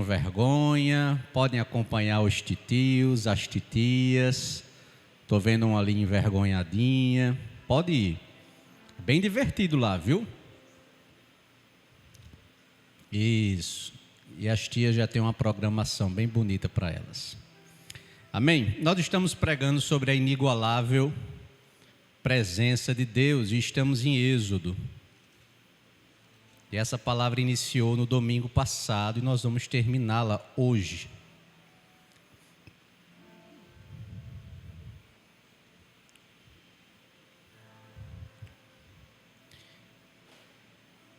vergonha, podem acompanhar os titios, as titias. Estou vendo uma ali envergonhadinha. Pode ir. Bem divertido lá, viu? Isso. E as tias já têm uma programação bem bonita para elas. Amém? Nós estamos pregando sobre a inigualável presença de Deus e estamos em Êxodo. E essa palavra iniciou no domingo passado e nós vamos terminá-la hoje.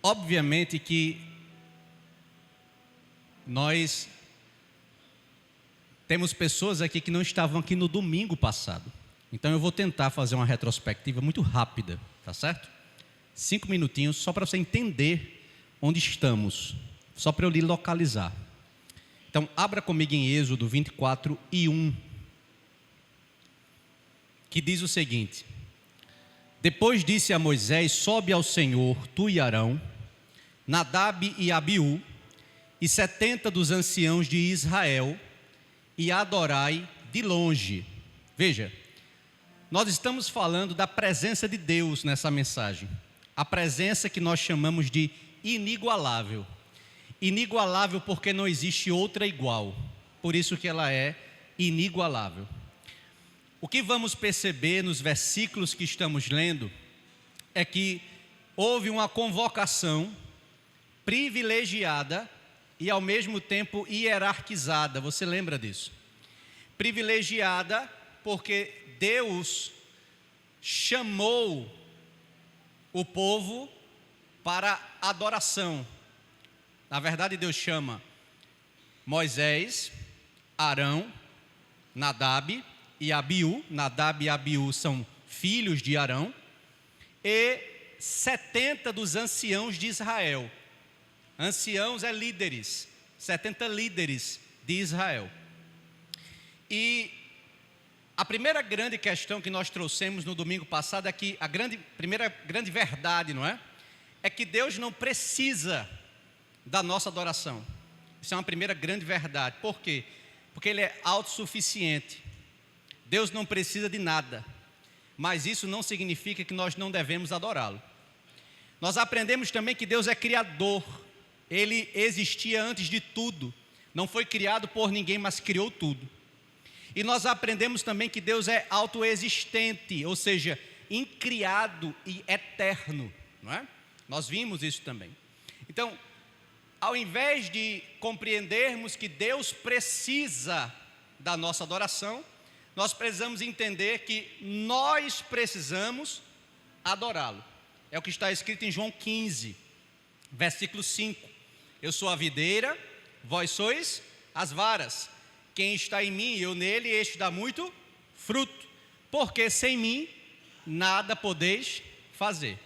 Obviamente que nós temos pessoas aqui que não estavam aqui no domingo passado. Então eu vou tentar fazer uma retrospectiva muito rápida, tá certo? 5 minutinhos só para você entender onde estamos, só para eu lhe localizar. Então abra comigo em Êxodo 24:1, que diz o seguinte: Depois disse a Moisés: sobe ao Senhor, tu e Arão, Nadab e Abiú, e 70 dos anciãos de Israel, e adorai de longe. Veja, nós estamos falando da presença de Deus nessa mensagem. A presença que nós chamamos de inigualável. Inigualável porque não existe outra igual. Por isso que ela é inigualável. O que vamos perceber nos versículos que estamos lendo é que houve uma convocação privilegiada e ao mesmo tempo hierarquizada. Você lembra disso? Privilegiada porque Deus chamou o povo para adoração. Na verdade, Deus chama Moisés, Arão, Nadab e Abiú. Nadab e Abiú são filhos de Arão, e 70 dos anciãos de Israel. Anciãos é líderes, 70 líderes de Israel. E a primeira grande questão que nós trouxemos no domingo passado é que primeira grande verdade, não é? É que Deus não precisa da nossa adoração. Isso é uma primeira grande verdade. Por quê? Porque Ele é autossuficiente. Deus não precisa de nada. Mas isso não significa que nós não devemos adorá-lo. Nós aprendemos também que Deus é criador. Ele existia antes de tudo. Não foi criado por ninguém, mas criou tudo. E nós aprendemos também que Deus é autoexistente, ou seja, incriado e eterno, não é? Nós vimos isso também. Então, ao invés de compreendermos que Deus precisa da nossa adoração, nós precisamos entender que nós precisamos adorá-lo. É o que está escrito em João 15, versículo 5. Eu sou a videira, vós sois as varas. Quem está em mim e eu nele, este dá muito fruto, porque sem mim nada podeis fazer.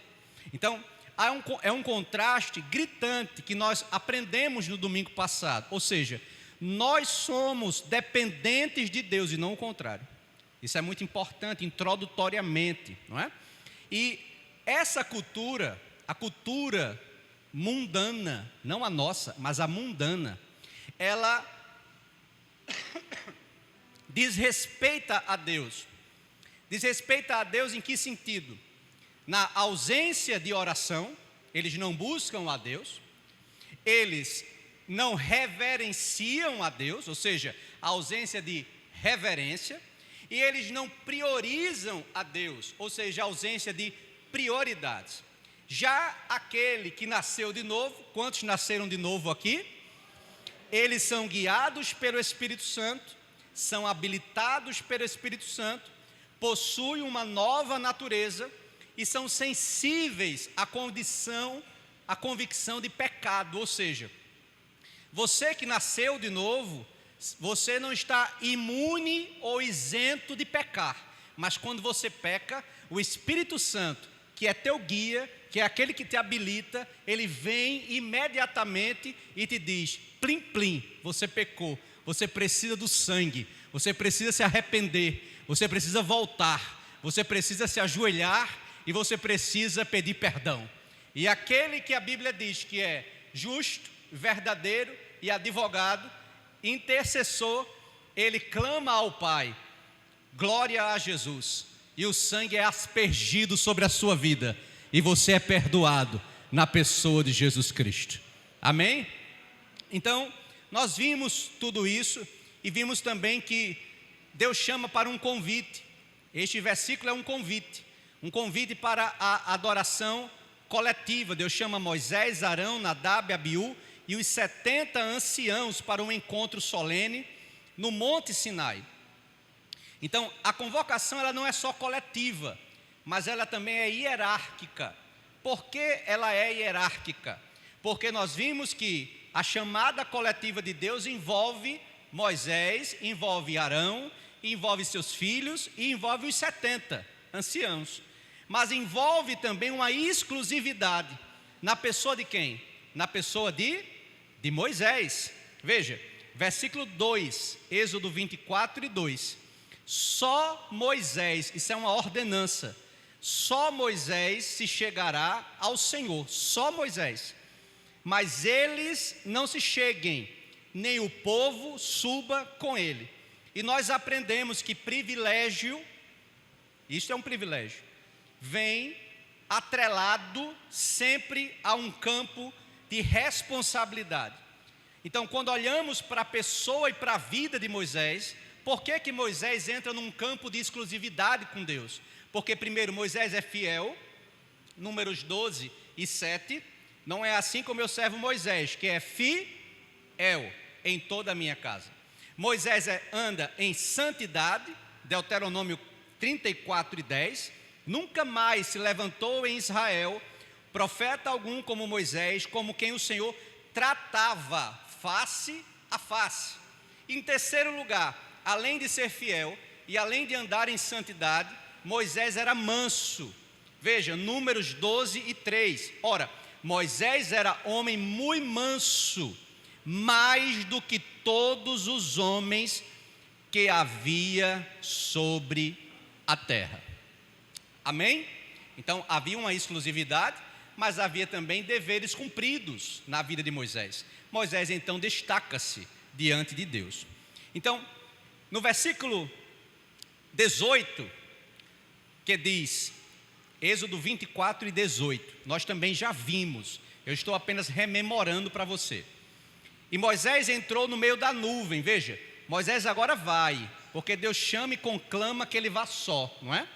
Então, é um contraste gritante que nós aprendemos no domingo passado. Ou seja, nós somos dependentes de Deus e não o contrário. Isso é muito importante, introdutoriamente, não é? E essa cultura, a cultura mundana, não a nossa, mas a mundana, ela desrespeita a Deus. Desrespeita a Deus em que sentido? Na ausência de oração, eles não buscam a Deus, eles não reverenciam a Deus, ou seja, a ausência de reverência, e eles não priorizam a Deus, ou seja, a ausência de prioridades. Já aquele que nasceu de novo, quantos nasceram de novo aqui? Eles são guiados pelo Espírito Santo, são habilitados pelo Espírito Santo, possuem uma nova natureza e são sensíveis à convicção de pecado. Ou seja, você que nasceu de novo, você não está imune ou isento de pecar, mas quando você peca, o Espírito Santo, que é teu guia, que é aquele que te habilita, ele vem imediatamente e te diz: plim, plim, você pecou, você precisa do sangue, você precisa se arrepender, você precisa voltar, você precisa se ajoelhar e você precisa pedir perdão. E aquele que a Bíblia diz que é justo, verdadeiro, e advogado, intercessor, ele clama ao Pai, glória a Jesus, e o sangue é aspergido sobre a sua vida, e você é perdoado na pessoa de Jesus Cristo. Amém? Então, nós vimos tudo isso, e vimos também que Deus chama para um convite. Este versículo é um convite para a adoração coletiva. Deus chama Moisés, Arão, Nadab, Abiú e os 70 anciãos para um encontro solene no Monte Sinai. Então, a convocação ela não é só coletiva, mas ela também é hierárquica. Por que ela é hierárquica? Porque nós vimos que a chamada coletiva de Deus envolve Moisés, envolve Arão, envolve seus filhos e envolve os 70 anciãos. Mas envolve também uma exclusividade na pessoa de quem? Na pessoa de Moisés. Veja, versículo 2, Êxodo 24 e 2. Só Moisés, isso é uma ordenança, só Moisés se chegará ao Senhor, só Moisés. Mas eles não se cheguem, nem o povo suba com ele. E nós aprendemos que privilégio, isso é um privilégio, vem atrelado sempre a um campo de responsabilidade. Então, quando olhamos para a pessoa e para a vida de Moisés, por que Moisés entra num campo de exclusividade com Deus? Porque primeiro, Moisés é fiel, Números 12 e 7, não é assim como eu servo Moisés, que é fiel em toda a minha casa. Moisés anda em santidade, Deuteronômio 34 e 10, nunca mais se levantou em Israel profeta algum como Moisés, como quem o Senhor tratava face a face. Em terceiro lugar, além de ser fiel e além de andar em santidade, Moisés era manso. Veja, Números 12 e 3. Ora, Moisés era homem muito manso, mais do que todos os homens que havia sobre a terra. Amém? Então havia uma exclusividade, mas havia também deveres cumpridos na vida de Moisés. Moisés então destaca-se diante de Deus. Então, no versículo 18, que diz, Êxodo 24 e 18, nós também já vimos, eu estou apenas rememorando para você. E Moisés entrou no meio da nuvem, veja, Moisés agora vai, porque Deus chama e conclama que ele vá só, não é?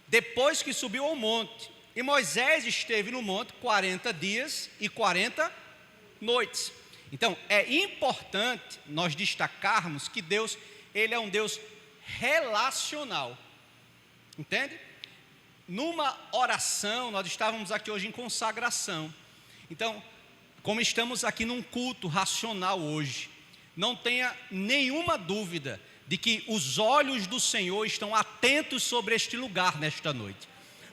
Depois que subiu ao monte, e Moisés esteve no monte 40 dias e 40 noites. Então, é importante nós destacarmos que Deus, ele é um Deus relacional, entende? Numa oração, nós estávamos aqui hoje em consagração, então, como estamos aqui num culto racional hoje, não tenha nenhuma dúvida de que os olhos do Senhor estão atentos sobre este lugar nesta noite,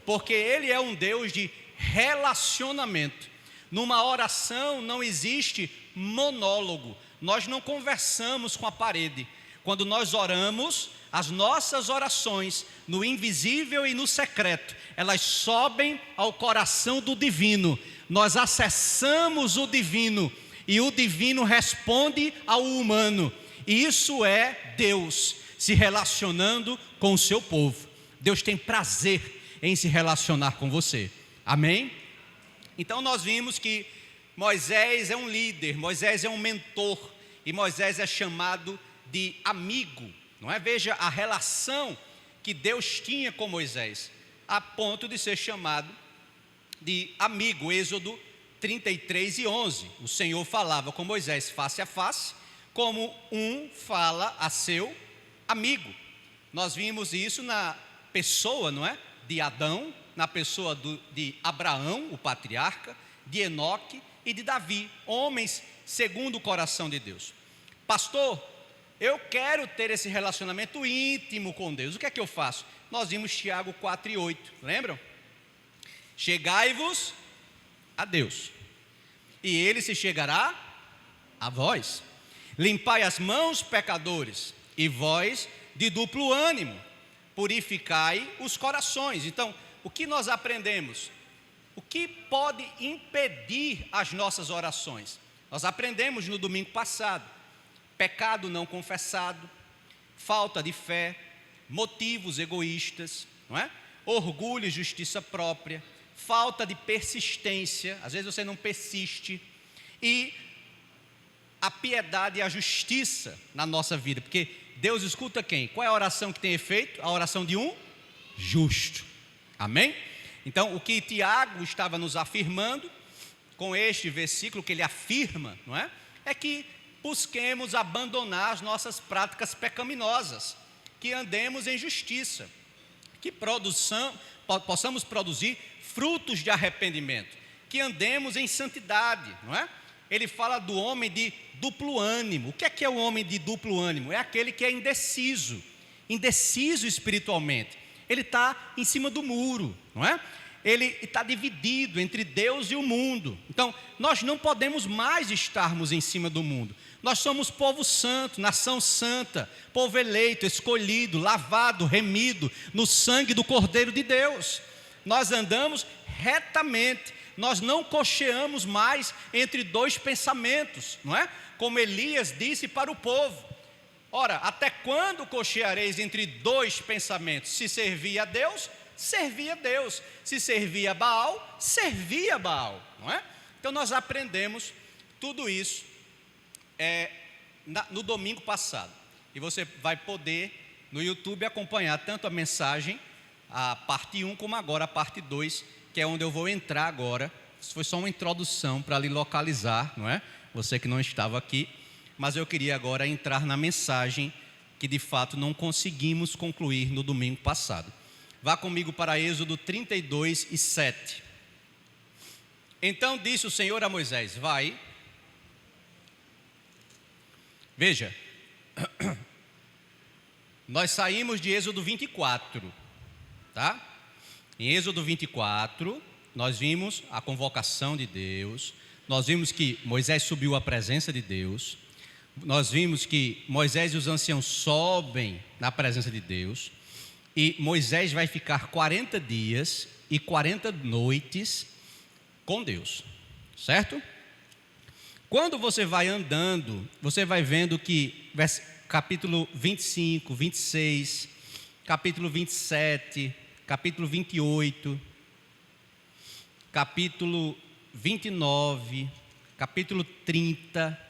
porque Ele é um Deus de relacionamento. Numa oração não existe monólogo, nós não conversamos com a parede. Quando nós oramos, as nossas orações, no invisível e no secreto, elas sobem ao coração do divino. Nós acessamos o divino e o divino responde ao humano. E isso é Deus se relacionando com o seu povo. Deus tem prazer em se relacionar com você. Amém? Então nós vimos que Moisés é um líder, Moisés é um mentor e Moisés é chamado de amigo, não é? Veja a relação que Deus tinha com Moisés, a ponto de ser chamado de amigo. Êxodo 33 e 11, o Senhor falava com Moisés face a face, como um fala a seu amigo. Nós vimos isso na pessoa, não é? De Adão, na pessoa de Abraão, o patriarca, de Enoque e de Davi, homens segundo o coração de Deus. Pastor, eu quero ter esse relacionamento íntimo com Deus, o que é que eu faço? Nós vimos Tiago 4 e 8, lembram? Chegai-vos a Deus, e Ele se chegará a vós. Limpai as mãos, pecadores, e vós de duplo ânimo, purificai os corações. Então, o que nós aprendemos? O que pode impedir as nossas orações? Nós aprendemos no domingo passado: pecado não confessado, falta de fé, motivos egoístas, não é? Orgulho e justiça própria, falta de persistência, às vezes você não persiste, e a piedade e a justiça na nossa vida, porque Deus escuta quem? Qual é a oração que tem efeito? A oração de um justo, amém? Então, o que Tiago estava nos afirmando, com este versículo que ele afirma, não é? É que busquemos abandonar as nossas práticas pecaminosas, que andemos em justiça, que possamos produzir frutos de arrependimento, que andemos em santidade, não é? Ele fala do homem de duplo ânimo. O que é o homem de duplo ânimo? É aquele que é indeciso espiritualmente. Ele está em cima do muro, não é? Ele está dividido entre Deus e o mundo. Então, nós não podemos mais estarmos em cima do mundo. Nós somos povo santo, nação santa, povo eleito, escolhido, lavado, remido no sangue do Cordeiro de Deus. Nós andamos retamente, nós não cocheamos mais entre dois pensamentos, não é? Como Elias disse para o povo: ora, até quando cocheareis entre dois pensamentos? Se servia a Deus, servia a Deus; se servia a Baal, servia a Baal, não é? Então nós aprendemos tudo isso no domingo passado, e você vai poder no YouTube acompanhar tanto a mensagem, a parte 1, como agora a parte 2, que é onde eu vou entrar agora. Isso foi só uma introdução para lhe localizar, não é? Você que não estava aqui, mas eu queria agora entrar na mensagem que de fato não conseguimos concluir no domingo passado. Vá comigo para Êxodo 32 e 7. Então disse o Senhor a Moisés: vai. Veja, nós saímos de Êxodo 24, tá? Em Êxodo 24, nós vimos a convocação de Deus, nós vimos que Moisés subiu à presença de Deus, nós vimos que Moisés e os anciãos sobem na presença de Deus, e Moisés vai ficar 40 dias e 40 noites com Deus, certo? Quando você vai andando, você vai vendo que capítulo 25, 26, capítulo 27, capítulo 28, capítulo 29, capítulo 30,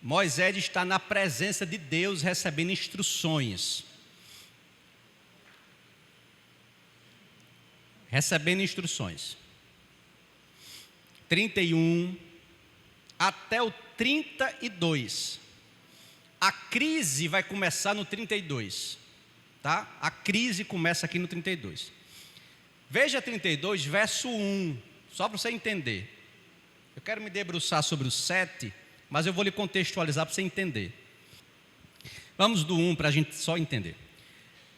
Moisés está na presença de Deus recebendo instruções. Recebendo instruções. 31 até o 32. A crise vai começar no 32, tá? A crise começa aqui no 32. Veja 32, verso 1, só para você entender. Eu quero me debruçar sobre o 7, mas eu vou lhe contextualizar para você entender. Vamos do 1 para a gente só entender.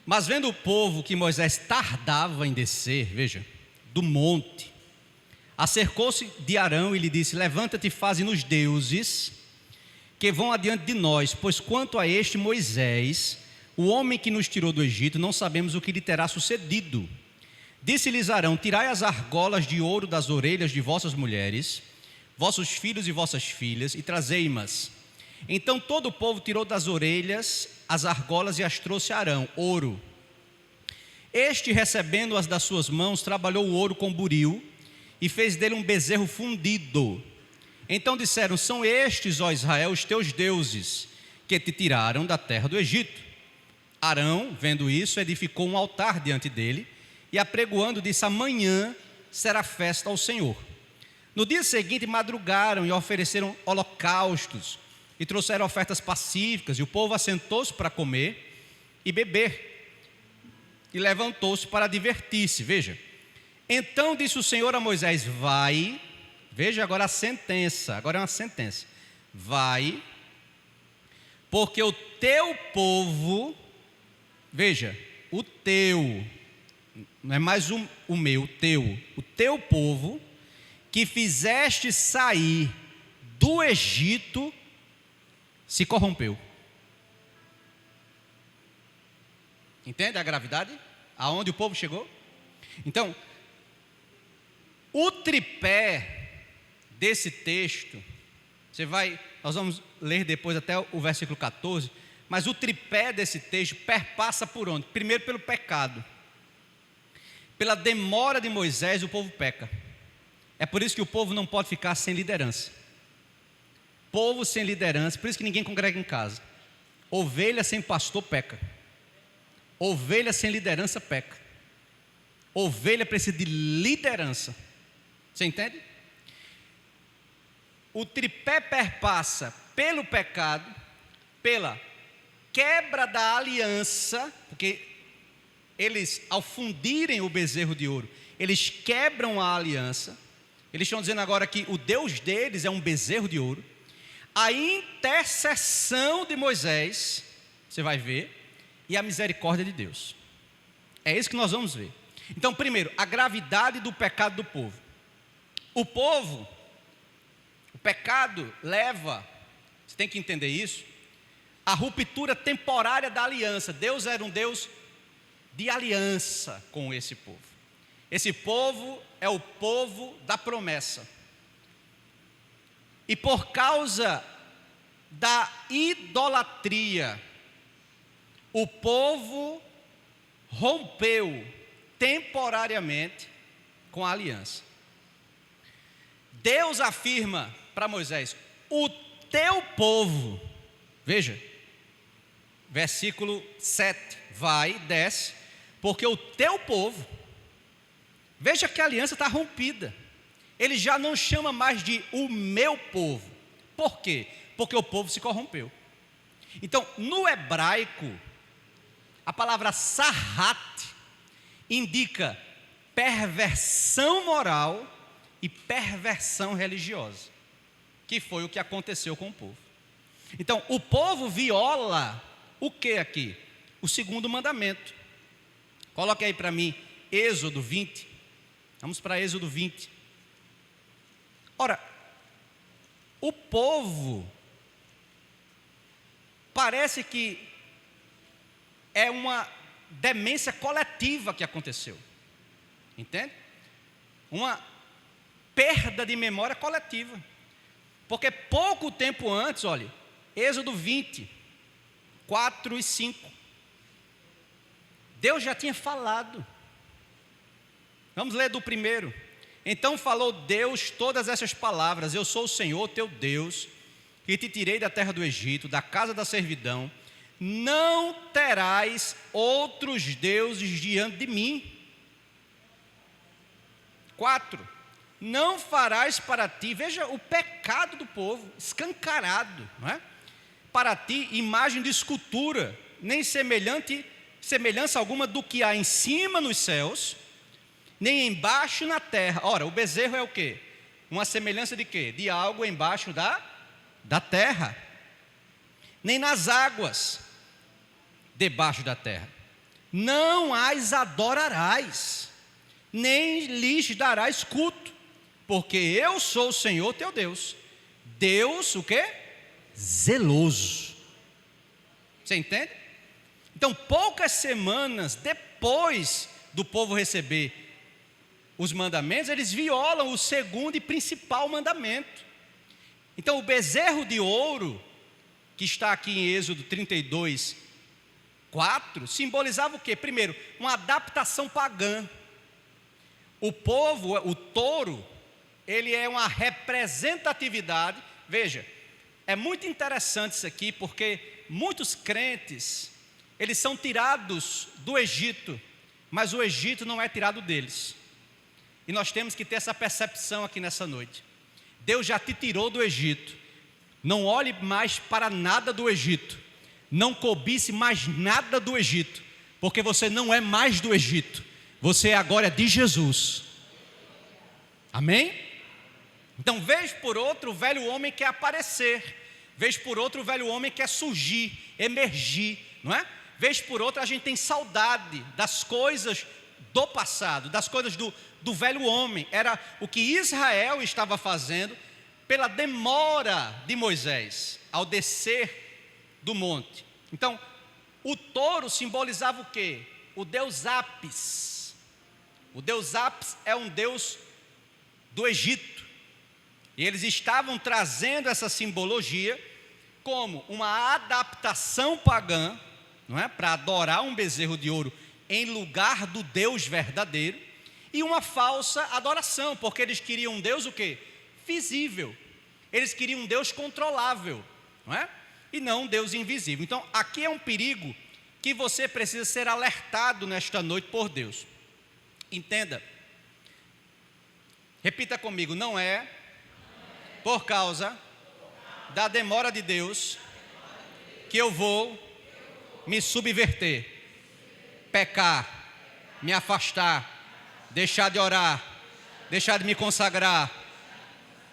Mas vendo o povo que Moisés tardava em descer, veja, do monte, acercou-se de Arão e lhe disse: levanta-te e faze-nos deuses que vão adiante de nós, pois quanto a este Moisés, o homem que nos tirou do Egito, não sabemos o que lhe terá sucedido. Disse-lhes Arão: tirai as argolas de ouro das orelhas de vossas mulheres, vossos filhos e vossas filhas, e trazei-mas. Então todo o povo tirou das orelhas as argolas e as trouxe a Arão, ouro. Este, recebendo-as das suas mãos, trabalhou o ouro com buril e fez dele um bezerro fundido. Então disseram: são estes, ó Israel, os teus deuses, que te tiraram da terra do Egito. Arão, vendo isso, edificou um altar diante dele, e apregoando disse: amanhã será festa ao Senhor. No dia seguinte madrugaram e ofereceram holocaustos, e trouxeram ofertas pacíficas, e o povo assentou-se para comer e beber, e levantou-se para divertir-se. Veja, então disse o Senhor a Moisés: vai, veja agora a sentença, agora é uma sentença, vai, porque o teu povo, veja, o teu, não é mais o meu, o teu povo, que fizeste sair do Egito, se corrompeu. Entende a gravidade? Aonde o povo chegou? Então, o tripé desse texto, nós vamos ler depois até o versículo 14, mas o tripé desse texto perpassa por onde? Primeiro pelo pecado. Pela demora de Moisés, o povo peca. É por isso que o povo não pode ficar sem liderança. Povo sem liderança, por isso que ninguém congrega em casa. Ovelha sem pastor peca. Ovelha sem liderança peca. Ovelha precisa de liderança. Você entende? O tripé perpassa pelo pecado, pela quebra da aliança, porque eles, ao fundirem o bezerro de ouro, eles quebram a aliança. Eles estão dizendo agora que o Deus deles é um bezerro de ouro. A intercessão de Moisés, você vai ver, e a misericórdia de Deus. É isso que nós vamos ver. Então, primeiro, a gravidade do pecado do povo. O pecado leva, você tem que entender isso, a ruptura temporária da aliança. Deus era um Deus de aliança com esse povo. Esse povo é o povo da promessa. E por causa da idolatria, o povo rompeu temporariamente com a aliança. Deus afirma para Moisés: o teu povo, veja, versículo 7, vai, desce, porque o teu povo, veja que a aliança está rompida. Ele já não chama mais de o meu povo. Por quê? Porque o povo se corrompeu. Então, no hebraico, a palavra sarrat indica perversão moral e perversão religiosa, que foi o que aconteceu com o povo. Então, o povo viola o que aqui? O segundo mandamento. Coloque aí para mim, Êxodo 20. Vamos para Êxodo 20. Ora, o povo parece que é uma demência coletiva que aconteceu. Entende? Uma perda de memória coletiva. Porque pouco tempo antes, olha, Êxodo 20, 4 e 5. Deus já tinha falado. Vamos ler do primeiro. Então falou Deus todas essas palavras: eu sou o Senhor teu Deus, que te tirei da terra do Egito, da casa da servidão. Não terás outros deuses diante de mim. 4. Não farás para ti, veja o pecado do povo, escancarado, não é? Para ti, imagem de escultura, nem semelhança alguma do que há em cima nos céus, nem embaixo na terra. Ora, o bezerro é o quê? Uma semelhança de quê? De algo embaixo da terra. Nem nas águas debaixo da terra. Não as adorarás, nem lhes darás culto, porque eu sou o Senhor teu Deus. Deus, o quê? Zeloso. Você entende? Então, poucas semanas depois do povo receber os mandamentos, eles violam o segundo e principal mandamento. Então, o bezerro de ouro, que está aqui em Êxodo 32, 4, simbolizava o quê? Primeiro, uma adaptação pagã. O povo, o touro, ele é uma representatividade. Veja, é muito interessante isso aqui, porque muitos crentes, eles são tirados do Egito, mas o Egito não é tirado deles. E nós temos que ter essa percepção aqui nessa noite. Deus já te tirou do Egito. Não olhe mais para nada do Egito. Não cobice mais nada do Egito, porque você não é mais do Egito. Você agora é de Jesus. Amém? Então, vez por outra, o velho homem quer aparecer. Vez por outra, o velho homem quer surgir, emergir, não é? Vez por outra, a gente tem saudade das coisas do passado, das coisas do velho homem. Era o que Israel estava fazendo pela demora de Moisés ao descer do monte. Então, o touro simbolizava o quê? O deus Apis. O deus Apis é um deus do Egito. E eles estavam trazendo essa simbologia como uma adaptação pagã, não é? Para adorar um bezerro de ouro em lugar do Deus verdadeiro, e uma falsa adoração, porque eles queriam um Deus o quê? Visível. Eles queriam um Deus controlável, não é? E não um Deus invisível. Então, aqui é um perigo que você precisa ser alertado nesta noite por Deus. Entenda. Repita comigo, não é por causa da demora de Deus que eu vou me subverter, pecar, me afastar, deixar de orar, deixar de me consagrar.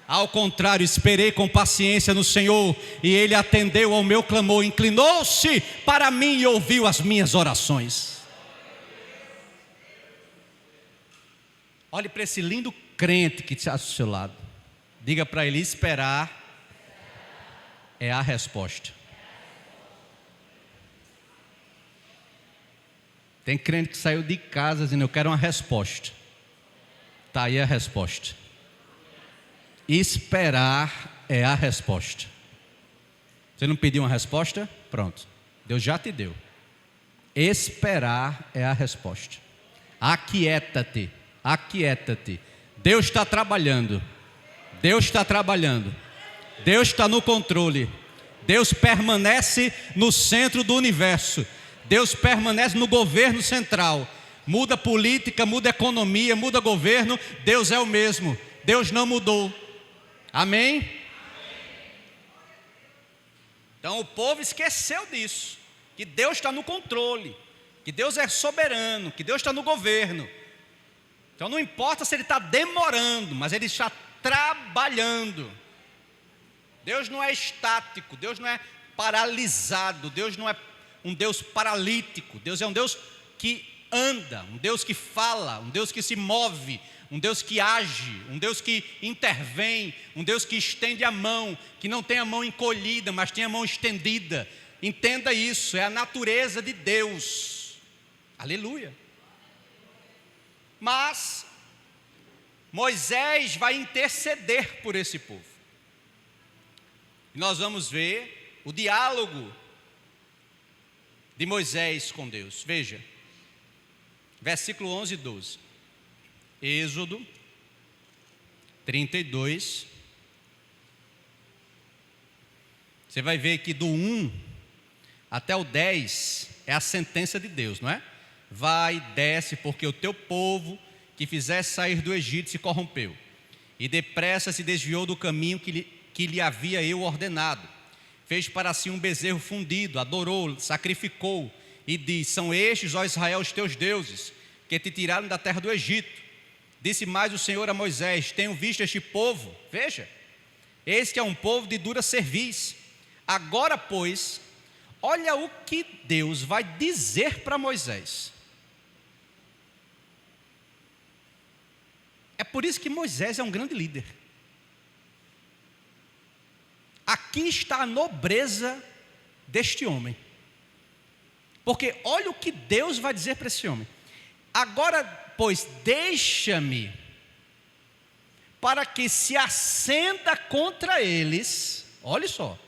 Ao contrário, esperei com paciência no Senhor, e Ele atendeu ao meu clamor, inclinou-se para mim e ouviu as minhas orações. Olhe para esse lindo crente que está ao seu lado. Diga para ele: esperar é a resposta. Tem crente que saiu de casa dizendo: eu quero uma resposta. Está aí a resposta. Esperar é a resposta. Você não pediu uma resposta? Pronto, Deus já te deu. Esperar é a resposta. Aquieta-te, aquieta-te. Deus está trabalhando. Deus está trabalhando. Deus está no controle. Deus permanece no centro do universo. Deus permanece no governo central. Muda política, muda economia, muda governo, Deus é o mesmo. Deus não mudou. Amém? Então o povo esqueceu disso, que Deus está no controle, que Deus é soberano, que Deus está no governo. Então não importa se Ele está demorando, mas Ele está trabalhando. Deus não é estático, Deus não é paralisado, Deus não é um Deus paralítico. Deus é um Deus que anda, um Deus que fala, um Deus que se move, um Deus que age, um Deus que intervém, um Deus que estende a mão, que não tem a mão encolhida, mas tem a mão estendida. Entenda isso, é a natureza de Deus. Aleluia. Mas Moisés vai interceder por esse povo. E nós vamos ver o diálogo de Moisés com Deus. Veja, versículo 11 e 12. Êxodo 32. Você vai ver que do 1 até o 10 é a sentença de Deus, não é? Vai, desce, porque o teu povo que fizeste sair do Egito se corrompeu, e depressa se desviou do caminho que lhe havia eu ordenado. Fez para si um bezerro fundido, adorou, sacrificou, e diz: são estes, ó Israel, os teus deuses, que te tiraram da terra do Egito. Disse mais o Senhor a Moisés: tenho visto este povo, veja, eis que é um povo de dura cerviz. Agora, pois, olha o que Deus vai dizer para Moisés. É por isso que Moisés é um grande líder. Aqui está a nobreza deste homem. Porque olha o que Deus vai dizer para esse homem. Agora, pois, deixa-me, para que se acenda contra eles, olha só,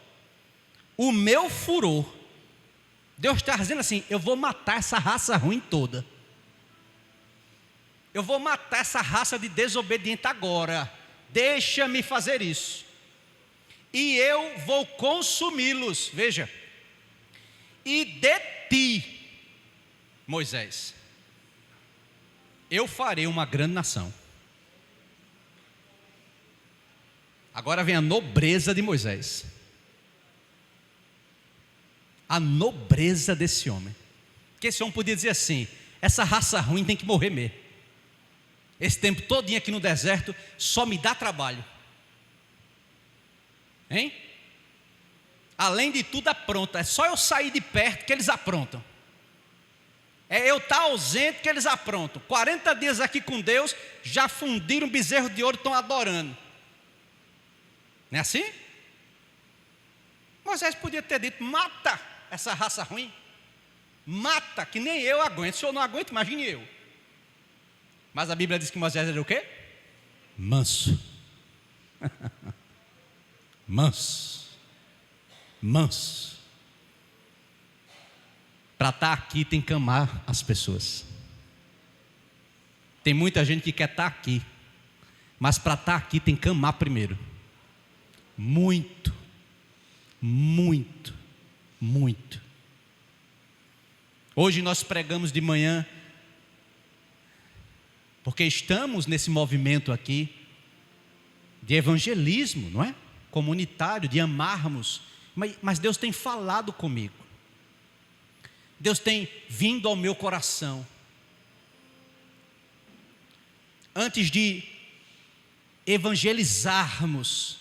o meu furor. Deus está dizendo assim: eu vou matar essa raça ruim toda. Eu vou matar essa raça de desobediente agora. Deixa-me fazer isso. E eu vou consumi-los. Veja. E de ti, Moisés, eu farei uma grande nação. Agora vem a nobreza de Moisés. A nobreza desse homem. Porque esse homem podia dizer assim: essa raça ruim tem que morrer mesmo. Esse tempo todinho aqui no deserto só me dá trabalho. Hein? Além de tudo apronta. É só eu sair de perto que eles aprontam. É eu estar ausente que eles aprontam. 40 dias aqui com Deus, já fundiram um bezerro de ouro e estão adorando. Não é assim? Moisés podia ter dito: mata essa raça ruim. Mata, que nem eu aguento. Se eu não aguento, imagine eu. Mas a Bíblia diz que Moisés era o quê? Manso. manso. Para estar aqui tem que amar as pessoas. Tem muita gente que quer estar aqui, mas para estar aqui tem que amar primeiro. Muito. Hoje nós pregamos de manhã, porque estamos nesse movimento aqui de evangelismo, não é? Comunitário, de amarmos. Mas Deus tem falado comigo. Deus tem vindo ao meu coração. Antes de evangelizarmos,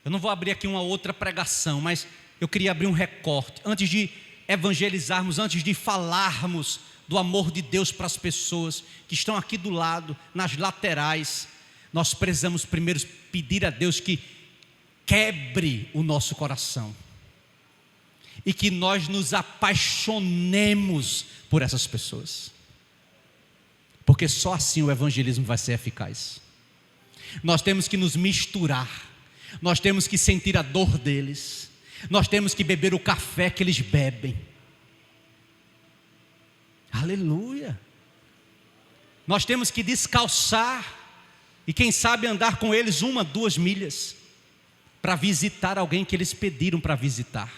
eu não vou abrir aqui uma outra pregação, mas eu queria abrir um recorte. Antes de evangelizarmos, antes de falarmos do amor de Deus para as pessoas que estão aqui do lado, nas laterais, nós precisamos primeiro pedir a Deus que quebre o nosso coração e que nós nos apaixonemos por essas pessoas, porque só assim o evangelismo vai ser eficaz. Nós temos que nos misturar, nós temos que sentir a dor deles, nós temos que beber o café que eles bebem. Aleluia. Nós temos que descalçar e quem sabe andar com eles 1, 2 milhas para visitar alguém que eles pediram para visitar.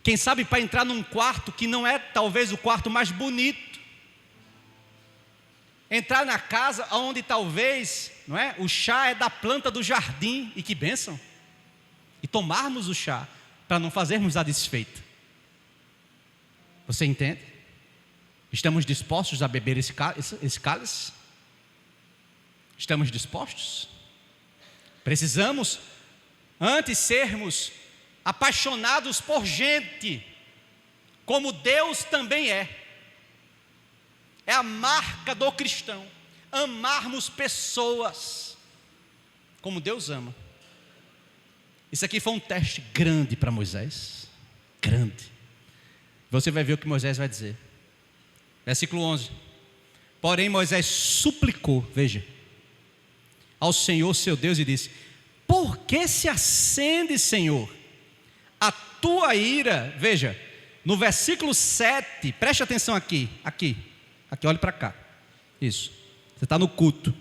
Quem sabe para entrar num quarto que não é talvez o quarto mais bonito. Entrar na casa onde talvez, não é, o chá é da planta do jardim, e que bênção. E tomarmos o chá para não fazermos a desfeita. Você entende? Estamos dispostos a beber esse cálice? Estamos dispostos? Precisamos antes sermos apaixonados por gente, como Deus também é. É a marca do cristão, amarmos pessoas como Deus ama. Isso aqui foi um teste grande para Moisés, grande. Você vai ver o que Moisés vai dizer. Versículo 11. Porém Moisés suplicou, veja, ao Senhor seu Deus e disse: por que se acende, Senhor, a tua ira? Veja, no versículo 7, preste atenção aqui, olhe para cá. Isso, você está no culto.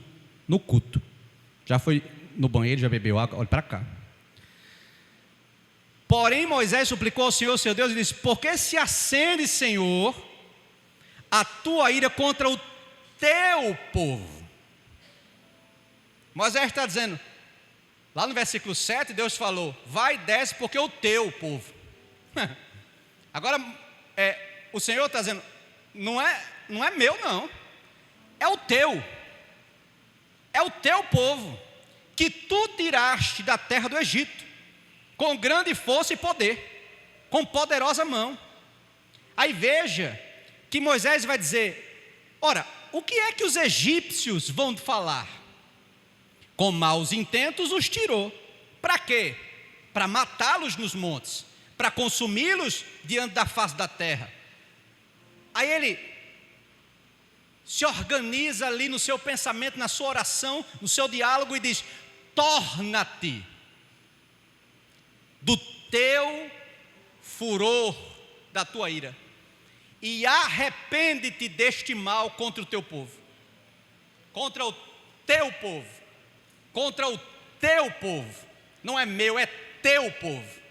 Já foi no banheiro, já bebeu água, olhe para cá. Porém Moisés suplicou ao Senhor seu Deus e disse: por que se acende, Senhor, a tua ira contra o teu povo? Moisés está dizendo, lá no versículo 7, Deus falou: vai, desce, porque é o teu povo. Agora, o Senhor está dizendo, não é meu não, é o teu povo, que tu tiraste da terra do Egito, com grande força e poder, com poderosa mão. Aí veja, que Moisés vai dizer: ora, o que é que os egípcios vão falar? Com maus intentos os tirou. Para quê? Para matá-los nos montes, para consumi-los diante da face da terra. Aí ele se organiza ali no seu pensamento, na sua oração, no seu diálogo, e diz: torna-te do teu furor, da tua ira, e arrepende-te deste mal contra o teu povo. Contra o teu povo. Contra o teu povo. Não é meu, é teu povo.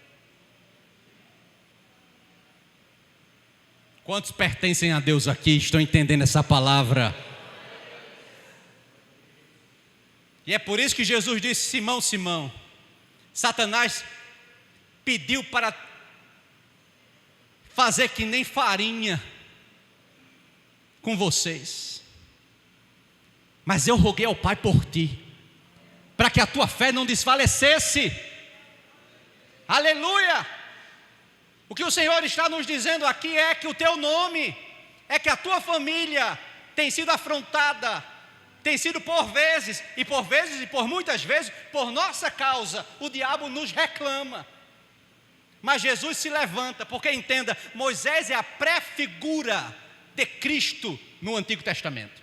Quantos pertencem a Deus aqui estão entendendo essa palavra? E é por isso que Jesus disse: Simão, Simão, Satanás pediu para fazer que nem farinha com vocês, mas eu roguei ao Pai por ti, para que a tua fé não desfalecesse. Aleluia! O que o Senhor está nos dizendo aqui é que o teu nome, é que a tua família tem sido afrontada, tem sido por vezes e por muitas vezes, por nossa causa, o diabo nos reclama. Mas Jesus se levanta, porque entenda, Moisés é a pré-figura de Cristo no Antigo Testamento.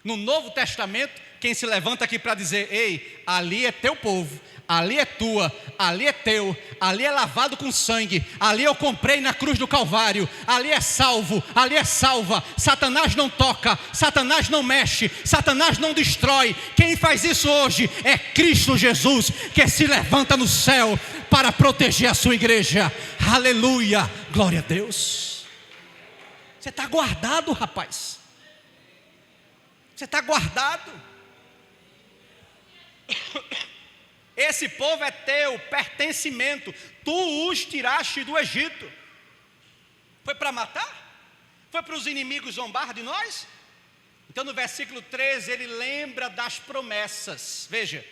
No Novo Testamento, quem se levanta aqui para dizer: ei, ali é teu povo, ali é tua, ali é teu, ali é lavado com sangue, ali eu comprei na cruz do Calvário, ali é salvo, ali é salva. Satanás não toca, Satanás não mexe, Satanás não destrói. Quem faz isso hoje é Cristo Jesus, que se levanta no céu para proteger a sua igreja. Aleluia, glória a Deus. Você está guardado, rapaz. Você está guardado. Esse povo é teu, pertencimento. Tu os tiraste do Egito. Foi para matar? Foi para os inimigos zombar de nós? Então no versículo 13 ele lembra das promessas. Veja: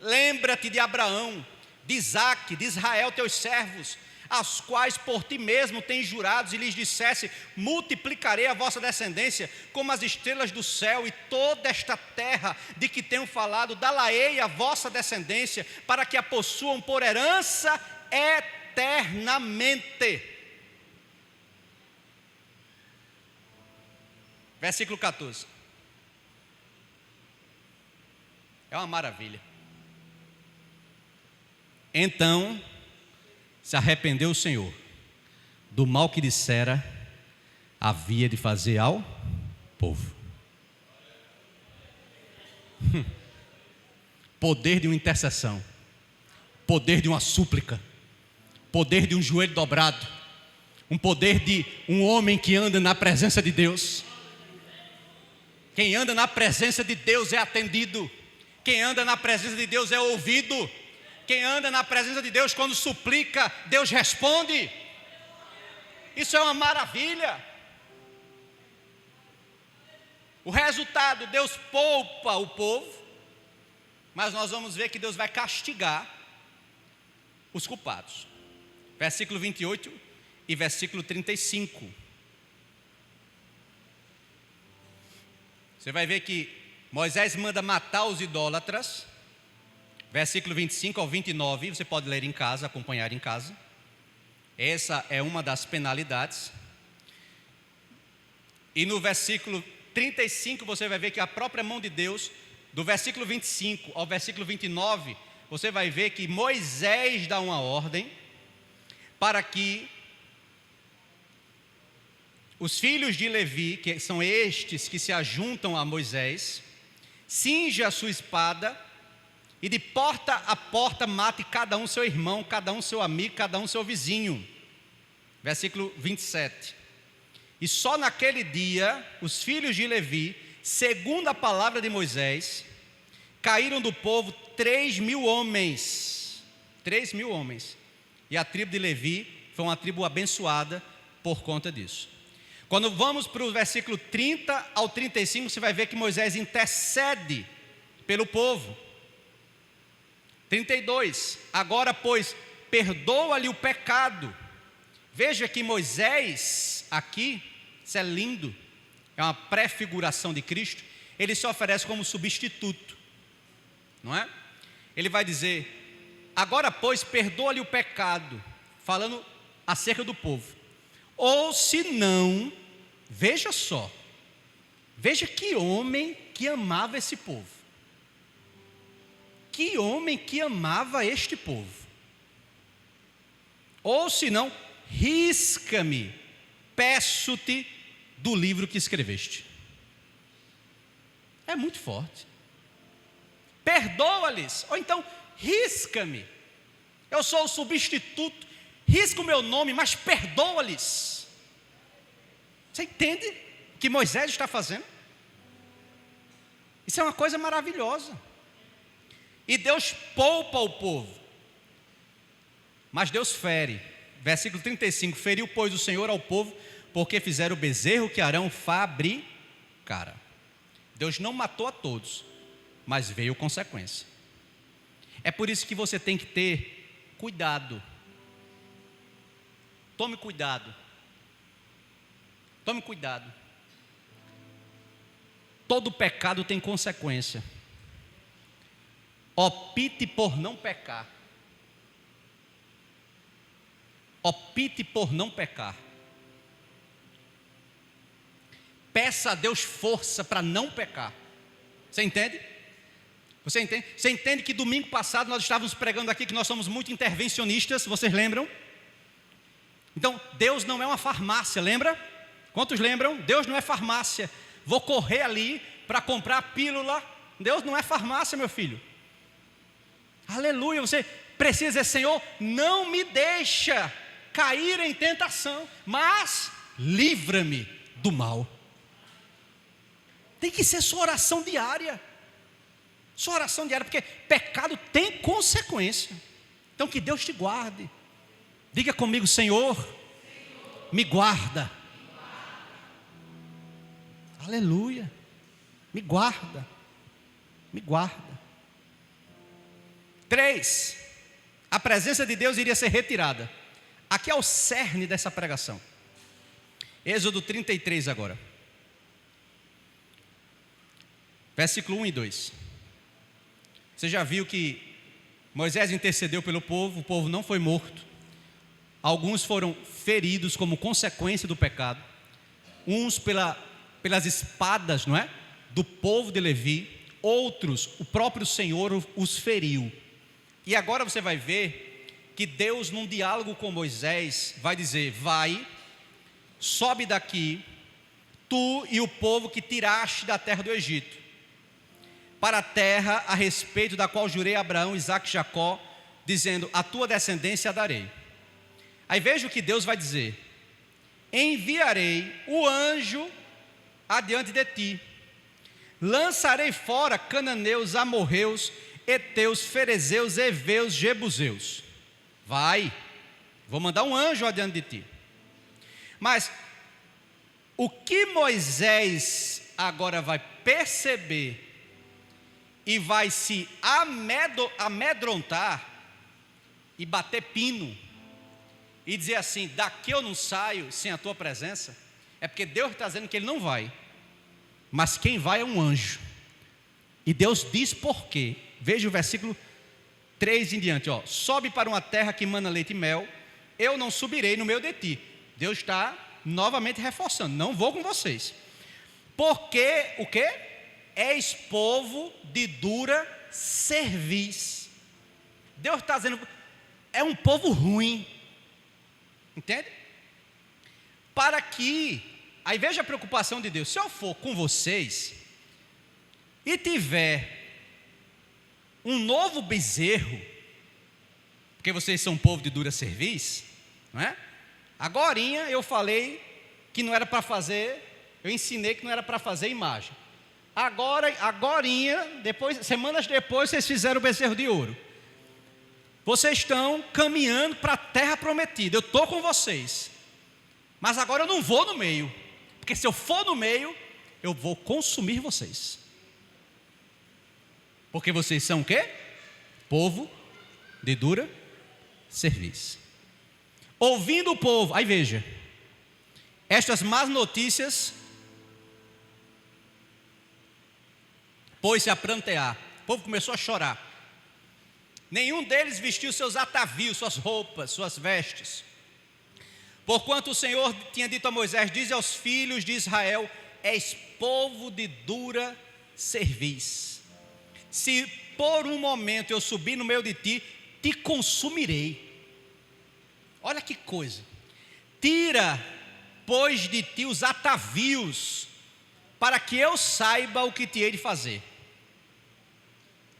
lembra-te de Abraão, de Isaque, de Israel teus servos, as quais por ti mesmo tens jurados, e lhes dissesse: multiplicarei a vossa descendência como as estrelas do céu, e toda esta terra de que tenho falado, dá-la-ei a vossa descendência, para que a possuam por herança eternamente. Versículo 14. É uma maravilha. Então se arrependeu o Senhor do mal que dissera havia de fazer ao povo. Poder de uma intercessão, poder de uma súplica, poder de um joelho dobrado, um poder de um homem que anda na presença de Deus. Quem anda na presença de Deus é atendido. Quem anda na presença de Deus é ouvido. Quem anda na presença de Deus, quando suplica, Deus responde. Isso é uma maravilha. O resultado: Deus poupa o povo, mas nós vamos ver que Deus vai castigar os culpados. Versículo 28 e versículo 35. Você vai ver que Moisés manda matar os idólatras. Versículo 25 ao 29, você pode ler em casa, acompanhar em casa. Essa é uma das penalidades. E no versículo 35 você vai ver que a própria mão de Deus, do versículo 25 ao versículo 29, você vai ver que Moisés dá uma ordem para que os filhos de Levi, que são estes que se ajuntam a Moisés, cinja a sua espada e de porta a porta mate cada um seu irmão, cada um seu amigo, cada um seu vizinho. Versículo 27. E só naquele dia, os filhos de Levi, segundo a palavra de Moisés, caíram do povo 3.000 homens. 3.000 homens. E a tribo de Levi foi uma tribo abençoada por conta disso. Quando vamos para o versículo 30 ao 35, você vai ver que Moisés intercede pelo povo. 32, agora pois, perdoa-lhe o pecado. Veja que Moisés, aqui, isso é lindo, é uma prefiguração de Cristo. Ele se oferece como substituto, não é? Ele vai dizer: agora pois, perdoa-lhe o pecado, falando acerca do povo. Ou se não, veja só, veja que homem que amava esse povo. Que homem que amava este povo. Ou se não, risca-me, peço-te do livro que escreveste. É muito forte. Perdoa-lhes, ou então risca-me. Eu sou o substituto, risca o meu nome, mas perdoa-lhes. Você entende o que Moisés está fazendo? Isso é uma coisa maravilhosa. E Deus poupa o povo, mas Deus fere. Versículo 35, feriu pois o Senhor ao povo, porque fizeram o bezerro que Arão fabricara. Deus não matou a todos, mas veio consequência. É por isso que você tem que ter cuidado. Tome cuidado. Tome cuidado. Todo pecado tem consequência. Opte por não pecar. Opte por não pecar. Peça a Deus força para não pecar. Você entende? Você entende? Você entende que domingo passado nós estávamos pregando aqui que nós somos muito intervencionistas, vocês lembram? Então, Deus não é uma farmácia, lembra? Quantos lembram? Deus não é farmácia. Vou correr ali para comprar a pílula. Deus não é farmácia, meu filho. Aleluia, você precisa dizer: Senhor, não me deixa cair em tentação, mas livra-me do mal. Tem que ser sua oração diária. Sua oração diária, porque pecado tem consequência. Então que Deus te guarde. Diga comigo: Senhor, me guarda. Aleluia. Me guarda. Me guarda. 3. A presença de Deus iria ser retirada. Aqui é o cerne dessa pregação. Êxodo 33 agora. Versículo 1 e 2. Você já viu que Moisés intercedeu pelo povo, o povo não foi morto. Alguns foram feridos como consequência do pecado. Uns pelas espadas, não é? Do povo de Levi. Outros, o próprio Senhor os feriu. E agora você vai ver que Deus, num diálogo com Moisés, vai dizer: vai, sobe daqui, tu e o povo que tiraste da terra do Egito, para a terra a respeito da qual jurei a Abraão, Isaque e Jacó, dizendo: a tua descendência a darei. Aí veja o que Deus vai dizer: enviarei o anjo adiante de ti, lançarei fora cananeus, amorreus, heteus, ferezeus, heveus, jebuseus. Vai, vou mandar um anjo adiante de ti. Mas o que Moisés agora vai perceber e vai se amedrontar e bater pino e dizer assim: daqui eu não saio sem a tua presença, é porque Deus está dizendo que ele não vai, mas quem vai é um anjo. E Deus diz por quê. Veja o versículo 3 em diante, ó. Sobe para uma terra que mana leite e mel, eu não subirei no meio de ti. Deus está novamente reforçando: não vou com vocês, porque o quê? És povo de dura cerviz. Deus está dizendo: é um povo ruim, entende? Para que, aí veja a preocupação de Deus: se eu for com vocês e tiver um novo bezerro, porque vocês são um povo de dura cerviz, não é? Agorinha eu falei que não era para fazer, eu ensinei que não era para fazer imagem. Agorinha, semanas depois, vocês fizeram o bezerro de ouro. Vocês estão caminhando para a terra prometida. Eu estou com vocês, mas agora eu não vou no meio, porque se eu for no meio, eu vou consumir vocês. Porque vocês são o quê? Povo de dura cerviz. Ouvindo o povo, aí veja, estas más notícias, pôs-se a prantear. O povo começou a chorar. Nenhum deles vestiu seus atavios, suas roupas, suas vestes. Porquanto o Senhor tinha dito a Moisés: dize aos filhos de Israel: és povo de dura cerviz. Se por um momento eu subir no meio de ti, te consumirei. Olha que coisa. Tira, pois, de ti os atavios, para que eu saiba o que te hei de fazer.